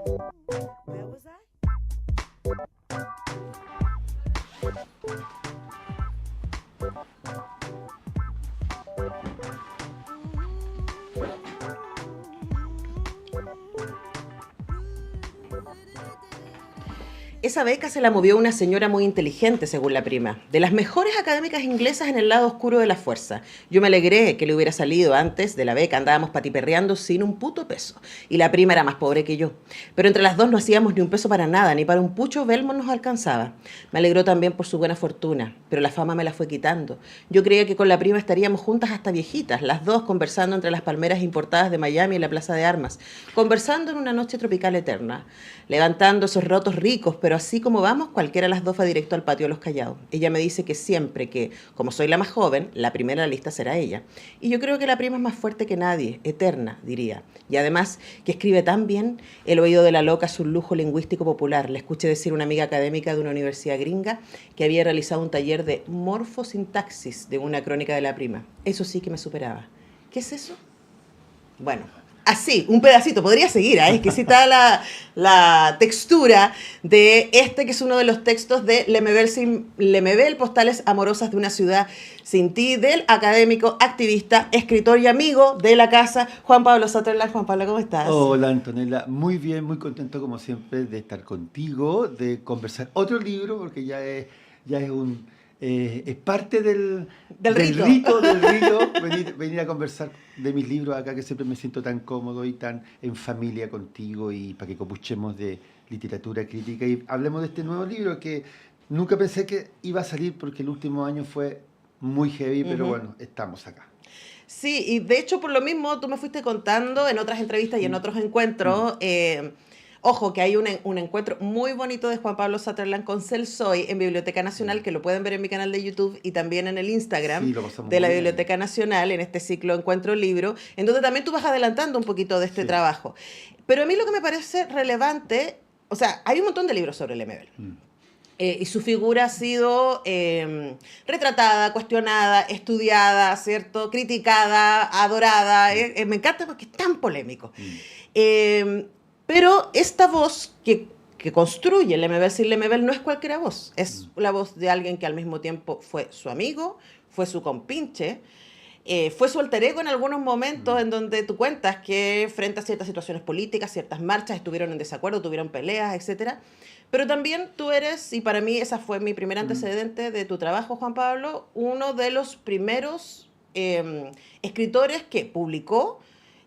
Where was I? Esa beca se la movió una señora muy inteligente, según la prima, de las mejores académicas inglesas en el lado oscuro de la fuerza. Yo me alegré que le hubiera salido antes de la beca, andábamos patiperreando sin un puto peso. Y la prima era más pobre que yo. Pero entre las dos no hacíamos ni un peso para nada, ni para un pucho Belmont nos alcanzaba. Me alegró también por su buena fortuna, pero la fama me la fue quitando. Yo creía que con la prima estaríamos juntas hasta viejitas, las dos conversando entre las palmeras importadas de Miami en la Plaza de Armas, conversando en una noche tropical eterna, levantando esos rotos ricos, pero así como vamos, cualquiera de las dos va directo al patio de los Callados. Ella me dice que siempre que, como soy la más joven, la primera en la lista será ella. Y yo creo que la prima es más fuerte que nadie, eterna, diría. Y además, que escribe tan bien, el oído de la loca es un lujo lingüístico popular. Le escuché decir a una amiga académica de una universidad gringa que había realizado un taller de morfosintaxis de una crónica de la prima. Eso sí que me superaba. ¿Qué es eso? Bueno, así, un pedacito, podría seguir, ¿eh? Es que cita la textura de este que es uno de los textos de Lemebel, Postales Amorosas de una Ciudad Sin Ti, del académico, activista, escritor y amigo de la casa, Juan Pablo Sutherland. Juan Pablo, ¿cómo estás? Hola Antonella, muy bien, muy contento como siempre de estar contigo, de conversar otro libro, porque es parte Del rito. del rito, venir a conversar de mis libros acá, que siempre me siento tan cómodo y tan en familia contigo, y para que copuchemos de literatura crítica y hablemos de este nuevo libro que nunca pensé que iba a salir porque el último año fue muy heavy, pero bueno, estamos acá. Sí, y de hecho por lo mismo tú me fuiste contando en otras entrevistas y en otros encuentros, ojo, que hay un encuentro muy bonito de Juan Pablo Sutherland con Celsoy en Biblioteca Nacional, que lo pueden ver en mi canal de YouTube y también en el Instagram Sí, lo pasamos de la muy bien. Biblioteca Nacional, en este ciclo Encuentro Libro, en donde también tú vas adelantando un poquito de este Sí. trabajo. Pero a mí lo que me parece relevante, o sea, hay un montón de libros sobre Lemebel. Y su figura ha sido retratada, cuestionada, estudiada, ¿cierto? Criticada, adorada. Me encanta porque es tan polémico. Eh, pero esta voz que construye Lemebel sin Lemebel no es cualquier voz. Es la voz de alguien que al mismo tiempo fue su amigo, fue su compinche, fue su alter ego en algunos momentos en donde tú cuentas que frente a ciertas situaciones políticas, ciertas marchas, estuvieron en desacuerdo, tuvieron peleas, etcétera. Pero también tú eres, y para mí esa fue mi primer antecedente de tu trabajo, Juan Pablo, uno de los primeros escritores que publicó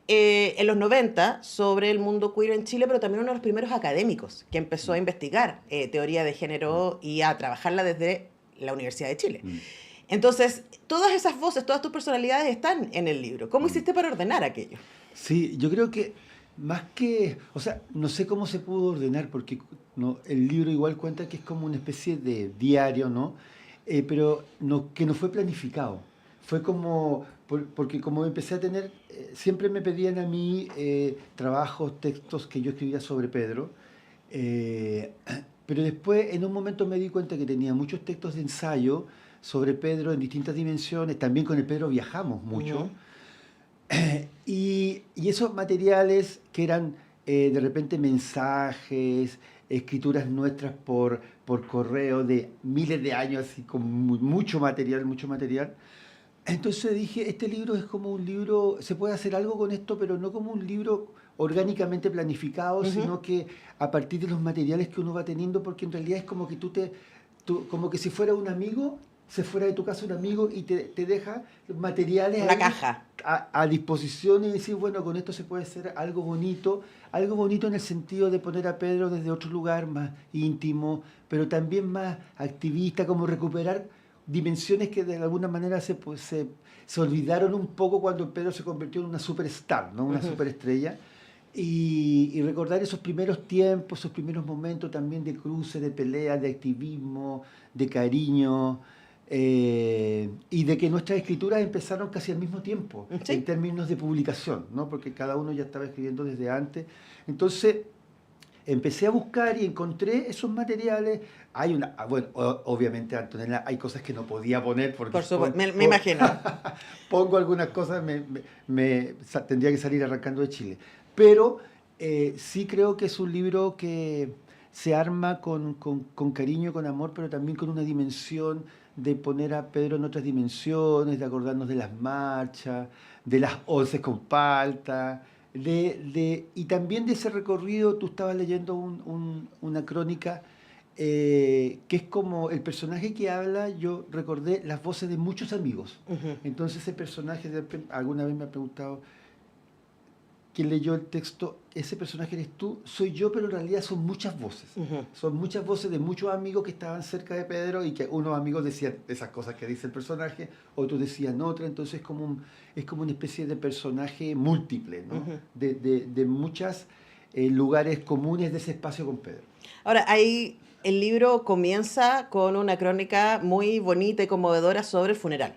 en los 90 sobre el mundo queer en Chile, pero también uno de los primeros académicos que empezó a investigar teoría de género y a trabajarla desde la Universidad de Chile. Entonces, todas esas voces, todas tus personalidades están en el libro. ¿Cómo hiciste para ordenar aquello? Sí, yo creo que más que, o sea, no sé cómo se pudo ordenar, porque no, el libro igual cuenta que es como una especie de diario, ¿no? Pero no, que no fue planificado. Fue como, porque como empecé a tener, siempre me pedían a mí trabajos, textos que yo escribía sobre Pedro, eh, pero después en un momento me di cuenta que tenía muchos textos de ensayo sobre Pedro en distintas dimensiones, también con el Pedro viajamos mucho. Y esos materiales que eran de repente mensajes, escrituras nuestras por correo de miles de años, así con mucho material, mucho material. Entonces dije, este libro es como un libro, se puede hacer algo con esto, pero no como un libro orgánicamente planificado, sino que a partir de los materiales que uno va teniendo, porque en realidad es como que como que si fuera un amigo, se fuera de tu casa un amigo y te deja materiales Una ahí caja. a disposición y decir, bueno, con esto se puede hacer algo bonito en el sentido de poner a Pedro desde otro lugar más íntimo, pero también más activista, como recuperar dimensiones que de alguna manera se olvidaron un poco cuando Pedro se convirtió en una superstar, ¿no? Una superestrella. Y recordar esos primeros tiempos, esos primeros momentos también de cruce, de pelea, de activismo, de cariño, y de que nuestras escrituras empezaron casi al mismo tiempo, ¿Sí? en términos de publicación, ¿no? Porque cada uno ya estaba escribiendo desde antes. Entonces, empecé a buscar y encontré esos materiales. Bueno, obviamente, Antonella, hay cosas que no podía poner porque Por supuesto, me imagino. pongo algunas cosas, tendría que salir arrancando de Chile. Pero Sí creo que es un libro que se arma con cariño, con amor, pero también con una dimensión de poner a Pedro en otras dimensiones, de acordarnos de las marchas, de las once con palta, y también de ese recorrido. Tú estabas leyendo una crónica que es como el personaje que habla. Yo recordé las voces de muchos amigos. Ujú, Entonces ese personaje, alguna vez me ha preguntado, quien leyó el texto, ese personaje eres tú, soy yo, pero en realidad son muchas voces. ujú. Son muchas voces de muchos amigos que estaban cerca de Pedro y que unos amigos decían esas cosas que dice el personaje, otros decían otra. Entonces es como una especie de personaje múltiple, ¿no? Ujú. De muchos lugares comunes de ese espacio con Pedro. Ahora, el libro comienza con una crónica muy bonita y conmovedora sobre el funeral.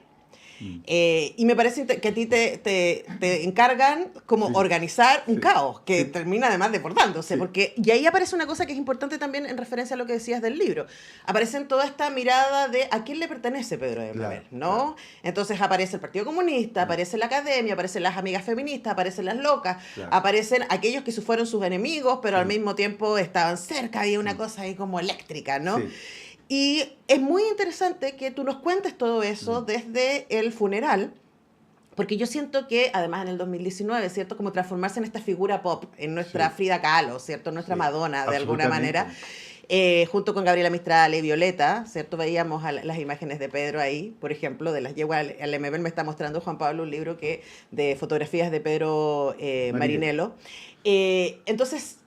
Mm. Y me parece que a ti te encargan como Sí, organizar un sí, caos que sí, termina además desbordándose, sí. porque y ahí aparece una cosa que es importante también en referencia a lo que decías del libro. Aparece toda esta mirada de a quién le pertenece Pedro de Claro, Manuel, claro. ¿no? Entonces aparece el Partido Comunista, Mm, aparece la academia, aparecen las amigas feministas, aparecen las locas, claro. aparecen aquellos que fueron sus enemigos, pero al Mm, mismo tiempo estaban cerca, había una mm. cosa ahí como eléctrica, ¿no? Sí. Y es muy interesante que tú nos cuentes todo eso Mm, desde el funeral, porque yo siento que, además en el 2019, ¿cierto? Como transformarse en esta figura pop, en nuestra sí, Frida Kahlo, ¿cierto? Nuestra sí. Madonna, de alguna manera, Absolutamente. junto con Gabriela Mistral y Violeta, ¿cierto? Veíamos las imágenes de Pedro ahí, por ejemplo, de las yeguas al MBL me está mostrando Juan Pablo un libro de fotografías de Pedro Marinero. Marinello. Entonces,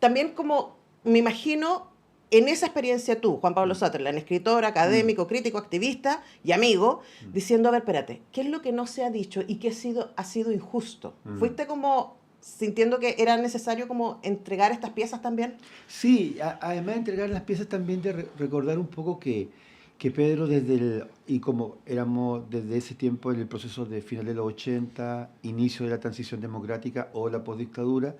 también como me imagino en esa experiencia tú, Juan Pablo Mm, Sutherland, escritor, mm, académico, crítico, activista y amigo, mm, diciendo, a ver, espérate, ¿qué es lo que no se ha dicho y qué ha sido injusto? mm. ¿Fuiste como sintiendo que era necesario como entregar estas piezas también? Sí, además de entregar las piezas también de recordar un poco que Pedro y como éramos desde ese tiempo en el proceso de final de los 80, inicio de la transición democrática o la postdictadura,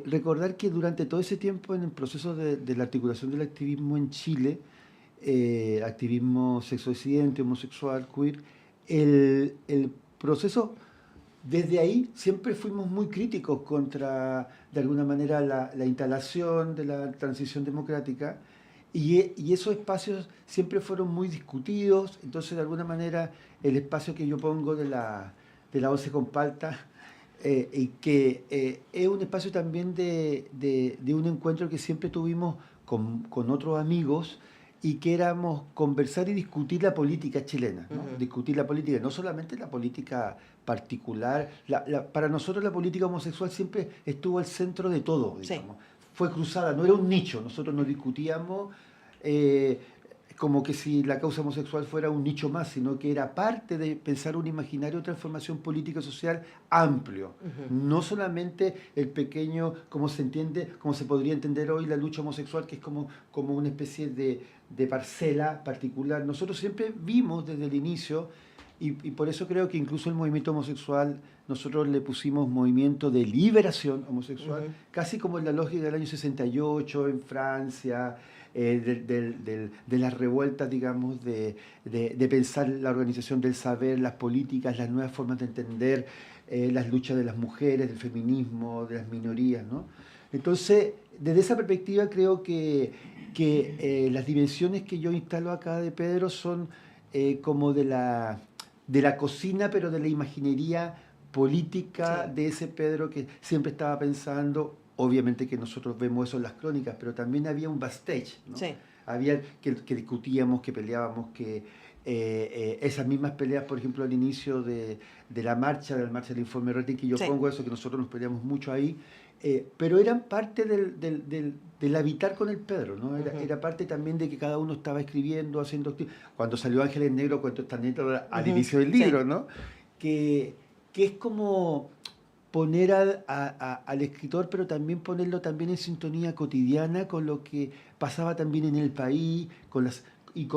recordar que durante todo ese tiempo en el proceso de la articulación del activismo en Chile, activismo sexodisidente, homosexual, queer, el proceso desde ahí siempre fuimos muy críticos contra, de alguna manera, la instalación de la transición democrática y esos espacios siempre fueron muy discutidos. Entonces, de alguna manera, el espacio que yo pongo de la Once con Palta, y que es un espacio también de un encuentro que siempre tuvimos con otros amigos y que éramos conversar y discutir la política chilena, ¿no? Ujú. Discutir la política, no solamente la política particular. Para nosotros la política homosexual siempre estuvo al centro de todo, Sí. digamos. Fue cruzada, no era un nicho. Nosotros no discutíamos eh, como que si la causa homosexual fuera un nicho más, sino que era parte de pensar un imaginario de transformación política y social amplio. Ujú. No solamente el pequeño, como se entiende, como se podría entender hoy la lucha homosexual, que es como una especie de parcela particular. Nosotros siempre vimos desde el inicio, y por eso creo que incluso el movimiento homosexual, nosotros le pusimos movimiento de liberación homosexual, Ujú. casi como en la lógica del año 68 en Francia, de las revueltas, digamos, de pensar la organización del saber, las políticas, las nuevas formas de entender las luchas de las mujeres, del feminismo, de las minorías, ¿no? Entonces, desde esa perspectiva creo que las dimensiones que yo instalo acá de Pedro son como de la cocina, pero de la imaginería política Sí, de ese Pedro que siempre estaba pensando. Obviamente que nosotros vemos eso en las crónicas, pero también había un backstage, ¿no? sí, Había que discutíamos, que peleábamos, que esas mismas peleas, por ejemplo, al inicio de la marcha del informe Rating, que yo sí. pongo eso, que nosotros nos peleamos mucho ahí, pero eran parte del habitar con el Pedro, ¿no? Era, Ujú. era parte también de que cada uno estaba escribiendo, haciendo. Cuando salió Ángeles Negro, cuento esta anécdota al Ujú. inicio del Sí. libro, ¿no? Que es como poner al escritor, pero también ponerlo también en sintonía cotidiana con lo que pasaba también en el país, y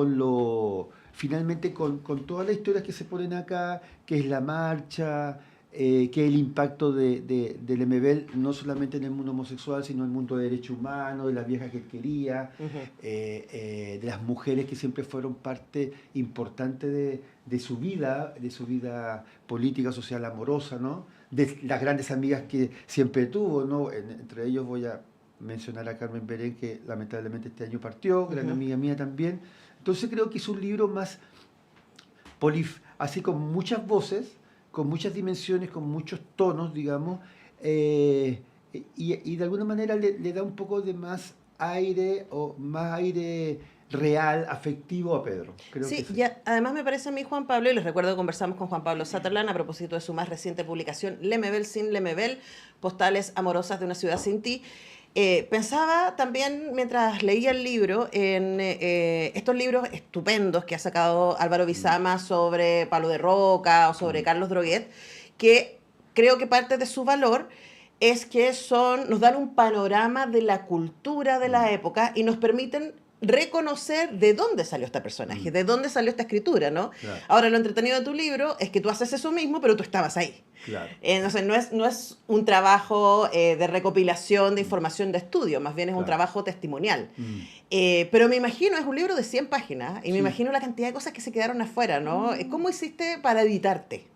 finalmente con todas las historias que se ponen acá, que es la marcha, que es el impacto del MBL, no solamente en el mundo homosexual, sino en el mundo de derechos humanos, de las viejas que él quería, Ujú. de las mujeres que siempre fueron parte importante de su vida política, social, amorosa, ¿no? de las grandes amigas que siempre tuvo, ¿no? Entre ellos voy a mencionar a Carmen Berén, que lamentablemente este año partió, gran amiga mía también. Entonces creo que es un libro más así con muchas voces, con muchas dimensiones, con muchos tonos, digamos, y de alguna manera le da un poco de más aire o más aire real, afectivo a Pedro. Creo que Sí, es eso. ya, además me parece a mí, Juan Pablo, y les recuerdo que conversamos con Juan Pablo Sutherland a propósito de su más reciente publicación, Lemebel sin Lemebel, Postales amorosas de una ciudad sin ti. Pensaba también, mientras leía el libro, en estos libros estupendos que ha sacado Álvaro Bizama sobre Palo de Roca o sobre Carlos Droguet, que creo que parte de su valor es que nos dan un panorama de la cultura de la época y nos permiten reconocer de dónde salió este personaje, de dónde salió esta escritura, ¿no? Claro, Ahora, lo entretenido de tu libro es que tú haces eso mismo, pero tú estabas ahí. claro. Entonces, no es un trabajo de recopilación de información de estudio, más bien es un Claro. trabajo testimonial. Mm. Pero me imagino, es un libro de 100 páginas, y me Sí. imagino la cantidad de cosas que se quedaron afuera, ¿no? ¿Cómo hiciste para editarte?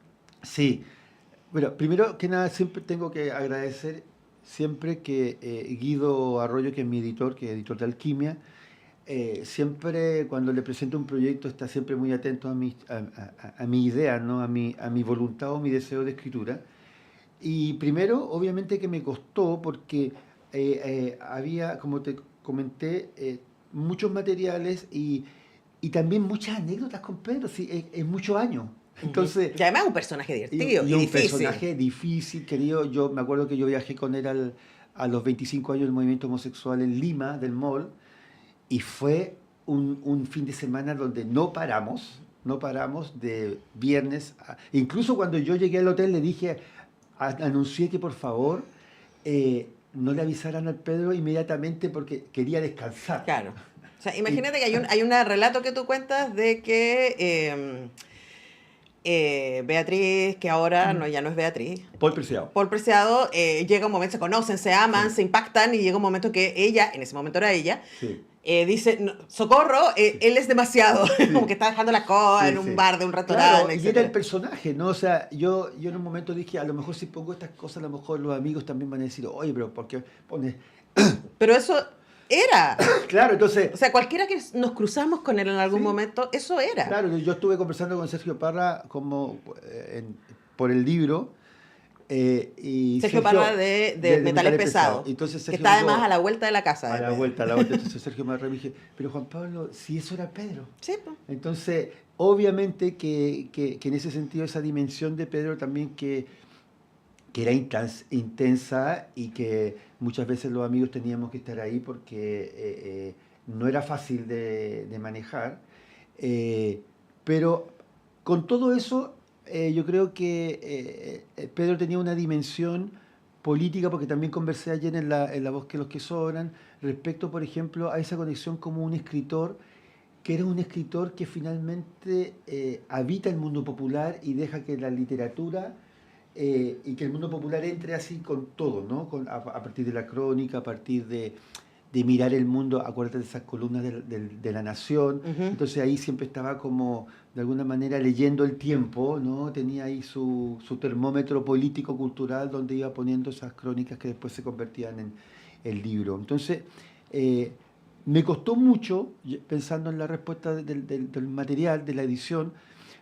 Sí, bueno, primero que nada siempre tengo que agradecer siempre que Guido Arroyo, que es mi editor, que es editor de Alquimia, siempre cuando le presento un proyecto está siempre muy atento a mi idea, ¿no? A mi voluntad o mi deseo de escritura. Y primero, obviamente que me costó porque había, como te comenté, muchos materiales y también muchas anécdotas con Pedro, sí, en muchos años. Entonces, Y además es un personaje divertido y un difícil. personaje difícil, querido. Yo me acuerdo que yo viajé con él a los 25 años del movimiento homosexual en Lima, del MOL, y fue un fin de semana donde no paramos de viernes. Incluso cuando yo llegué al hotel le dije, anuncié que por favor no le avisaran al Pedro inmediatamente porque quería descansar. Claro. O sea, Y, imagínate que hay un relato que tú cuentas de que Beatriz, que ahora ya no es Beatriz, Paul Preciado. Paul Preciado, llega un momento, se conocen, se aman, Sí. se impactan y llega un momento que ella, en ese momento era ella, Sí. dice, "No, socorro, él es demasiado", como que está dejando la coba Sí, en un sí. bar de un Claro, restaurante, y era el etc. personaje, ¿no? O sea, yo en un momento dije, a lo mejor si pongo estas cosas, a lo mejor los amigos también van a decir, oye, pero ¿por qué pones? Pero eso era. Claro, entonces, O sea, cualquiera que nos cruzamos con él en algún sí, momento, eso era. claro, yo estuve conversando con Sergio Parra como por el libro, y Sergio Parra de Metales Pesados, Entonces que Sergio está me además dijo, a la vuelta de la casa a de la Pedro. vuelta, a la vuelta, entonces Sergio me dije, pero Juan Pablo, si eso era Pedro. Sí, pues. Entonces, obviamente que en ese sentido esa dimensión de Pedro también que era intensa y que muchas veces los amigos teníamos que estar ahí porque no era fácil de manejar. Pero con todo eso, yo creo que Pedro tenía una dimensión política, porque también conversé ayer en la Voz que los que sobran, respecto, por ejemplo, a esa conexión como un escritor que era un escritor que finalmente habita el mundo popular y deja que la literatura y que el mundo popular entre así con todo, ¿no? A partir de la crónica, a partir de mirar el mundo, acuérdate de esas columnas de La Nación, entonces ahí siempre estaba como, de alguna manera, leyendo el tiempo, ¿no? Tenía ahí su termómetro político-cultural donde iba poniendo esas crónicas que después se convertían en el libro. Entonces, me costó mucho, pensando en la respuesta del material, de la edición,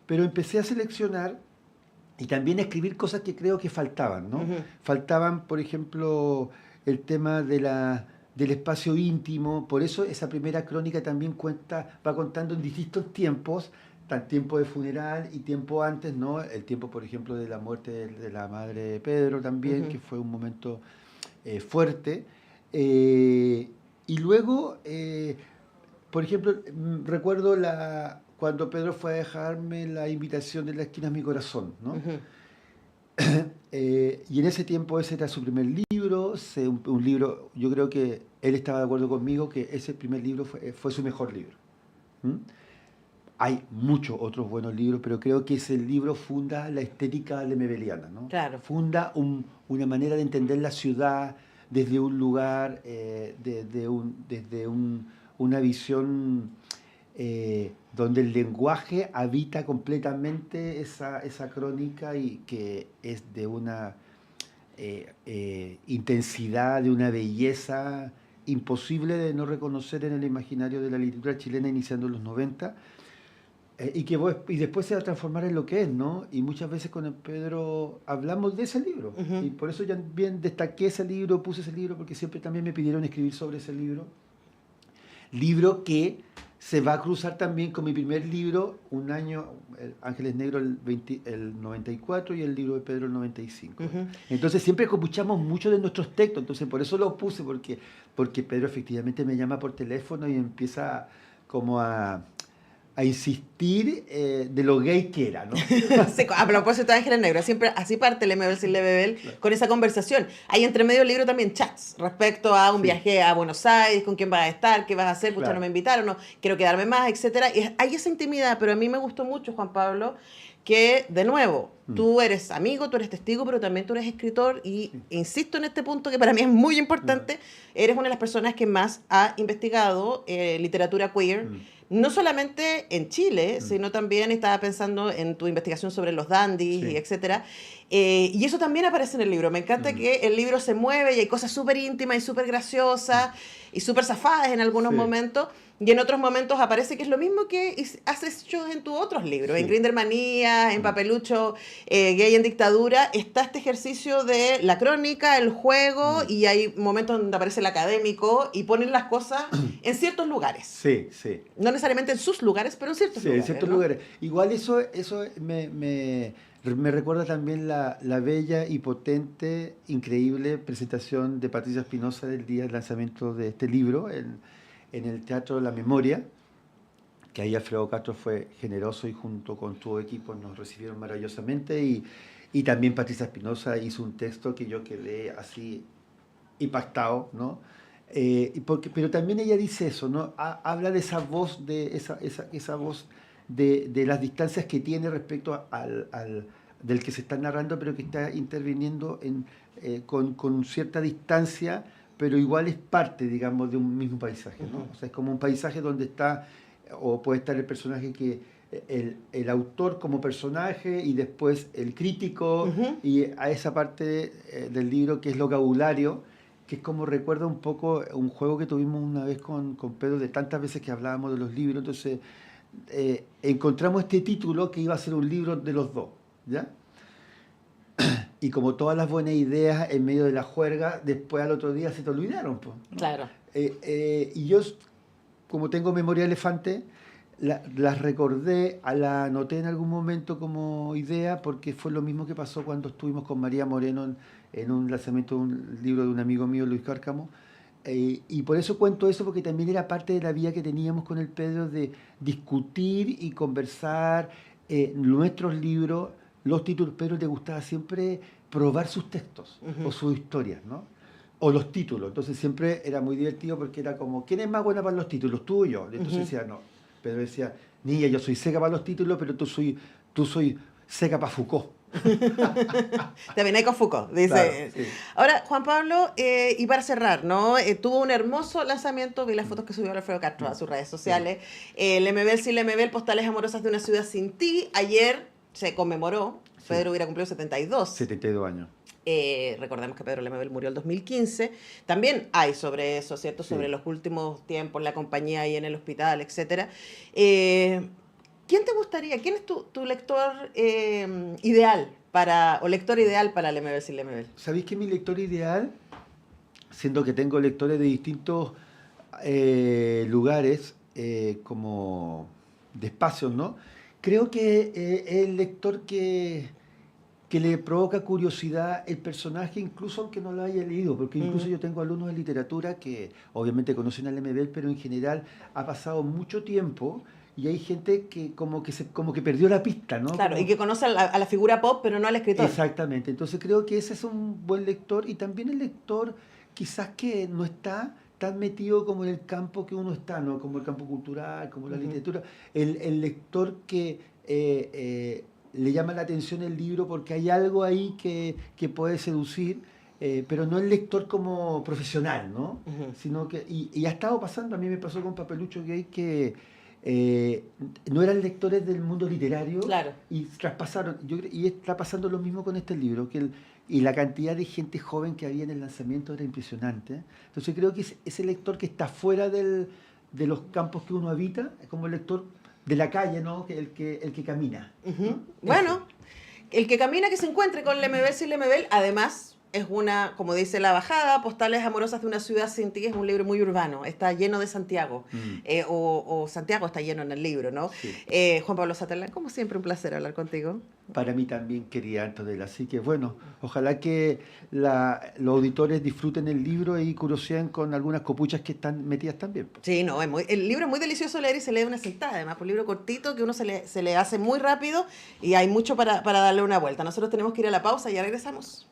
pero empecé a seleccionar y también a escribir cosas que creo que faltaban, ¿no? Faltaban, por ejemplo, el tema del espacio íntimo, por eso esa primera crónica también va contando en distintos tiempos, tan tiempo de funeral y tiempo antes, ¿no? El tiempo, por ejemplo, de la muerte de la madre de Pedro también, que fue un momento fuerte. Y luego, por ejemplo, recuerdo cuando Pedro fue a dejarme la invitación de la esquina de mi corazón, ¿no? Y en ese tiempo ese era su primer libro, un libro, yo creo que él estaba de acuerdo conmigo que ese primer libro fue su mejor libro. ¿Mm? Hay muchos otros buenos libros, pero creo que ese libro funda la estética lemebeliana, ¿no? Claro. Funda una manera de entender la ciudad desde un lugar, una visión donde el lenguaje habita completamente esa crónica y que es de una intensidad, de una belleza imposible de no reconocer en el imaginario de la literatura chilena iniciando en los 90, y después se va a transformar en lo que es, ¿no? Y muchas veces con el Pedro hablamos de ese libro, y por eso ya bien destaqué ese libro, puse ese libro, porque siempre también me pidieron escribir sobre ese libro que se va a cruzar también con mi primer libro, un año, Ángeles Negros el 94 y el libro de Pedro el 95. Entonces siempre escuchamos mucho de nuestros textos, entonces por eso lo puse, porque Pedro efectivamente me llama por teléfono y empieza como a insistir de lo gay que era, ¿no? Sí, a propósito de Ángeles Negros, siempre así parte el MBL sin Lebebel, claro, con esa conversación. Hay entre medio del libro también chats respecto a un viaje a Buenos Aires, con quién vas a estar, qué vas a hacer, pucha, no me invitaron, no, quiero quedarme más, etcétera. Y hay esa intimidad, pero a mí me gustó mucho, Juan Pablo, que de nuevo, tú eres amigo, tú eres testigo, pero también tú eres escritor y insisto en este punto que para mí es muy importante, eres una de las personas que más ha investigado literatura queer, no solamente en Chile, sino también estaba pensando en tu investigación sobre los dandies, y etcétera. Y eso también aparece en el libro. Me encanta que el libro se mueve y hay cosas súper íntimas y súper graciosas y súper zafadas en algunos momentos. Y en otros momentos aparece que es lo mismo que has hecho en tus otros libros. En Grindermanía, en Papelucho, Gay en Dictadura, está este ejercicio de la crónica, el juego, y hay momentos donde aparece el académico y ponen las cosas en ciertos lugares. Sí, sí. No necesariamente en sus lugares, pero en ciertos lugares. Sí, en ciertos lugares. Igual eso me recuerda también la bella y potente, increíble presentación de Patricia Espinosa del día del lanzamiento de este libro en el Teatro de la Memoria, que ahí Alfredo Castro fue generoso y junto con tu equipo nos recibieron maravillosamente, y también Patricia Espinosa hizo un texto que yo quedé así impactado, ¿no? Pero también ella dice eso, ¿no? Habla de esa voz, esa voz de las distancias que tiene respecto del que se está narrando, pero que está interviniendo con cierta distancia, pero igual es parte, digamos, de un mismo paisaje, ¿no? O sea, es como un paisaje donde está, o puede estar el personaje el autor como personaje y después el crítico, y a esa parte del libro que es vocabulario, que es como recuerda un poco un juego que tuvimos una vez con Pedro, de tantas veces que hablábamos de los libros. Entonces encontramos este título que iba a ser un libro de los dos, ¿ya? Y como todas las buenas ideas en medio de la juerga, después al otro día se te olvidaron, pues, ¿no? Claro. Y yo, como tengo memoria de elefante, las recordé, la anoté en algún momento como idea, porque fue lo mismo que pasó cuando estuvimos con María Moreno en un lanzamiento de un libro de un amigo mío, Luis Cárcamo. Y por eso cuento eso, porque también era parte de la vía que teníamos con el Pedro de discutir y conversar nuestros libros, los títulos. Pedro le gustaba siempre probar sus textos o sus historias, ¿no? O los títulos. Entonces siempre era muy divertido porque era como, ¿quién es más buena para los títulos? ¿Tú o yo? Entonces decía, no. Pedro decía, niña, yo soy seca para los títulos, pero tú soy seca para Foucault. También hay con Foucault, dice. Claro, sí. Ahora, Juan Pablo, y para cerrar, ¿no? Tuvo un hermoso lanzamiento, vi las fotos que subió Alfredo Castro a sus redes sociales. El MBL sin MBL, Postales Amorosas de una Ciudad Sin Ti. Ayer se conmemoró, Pedro hubiera cumplido 72. 72 años. Recordemos que Pedro Lemebel murió en 2015. También hay sobre eso, ¿cierto? Sobre los últimos tiempos, la compañía ahí en el hospital, etcétera. ¿Quién te gustaría? ¿Quién es tu lector ideal o lector ideal para Lemebel sin Lemebel? ¿Sabéis que mi lector ideal, siendo que tengo lectores de distintos lugares, como de espacios, ¿no? Creo que es el lector que le provoca curiosidad el personaje, incluso aunque no lo haya leído, porque incluso yo tengo alumnos de literatura que obviamente conocen al Lemebel, pero en general ha pasado mucho tiempo y hay gente que como que perdió la pista, ¿no? Claro, como, y que conoce a la figura pop, pero no al escritor. Exactamente, entonces creo que ese es un buen lector, y también el lector quizás que no está tan metido como en el campo que uno está, ¿no? Como el campo cultural, como la literatura, el lector que le llama la atención el libro porque hay algo ahí que puede seducir, pero no el lector como profesional, ¿no? Sino que, y ha estado pasando, a mí me pasó con Papelucho Gay, que no eran lectores del mundo literario Claro. y traspasaron. Y está pasando lo mismo con este libro, y la cantidad de gente joven que había en el lanzamiento era impresionante. Entonces creo que ese lector que está fuera de los campos que uno habita, es como el lector de la calle, ¿no? El que camina. Ujú. Bueno, el que camina que se encuentre con Lemebel sin Lemebel, además es una, como dice La Bajada, Postales amorosas de una ciudad sin ti, es un libro muy urbano, está lleno de Santiago, o Santiago está lleno en el libro, ¿no? Sí. Juan Pablo Satelán, como siempre, un placer hablar contigo. Para mí también quería Antonella, así que bueno, ojalá que los auditores disfruten el libro y curiosen con algunas copuchas que están metidas también. Sí, no, el libro es muy delicioso de leer y se lee de una sentada, además, un libro cortito que uno se le hace muy rápido y hay mucho para darle una vuelta. Nosotros tenemos que ir a la pausa y ya regresamos.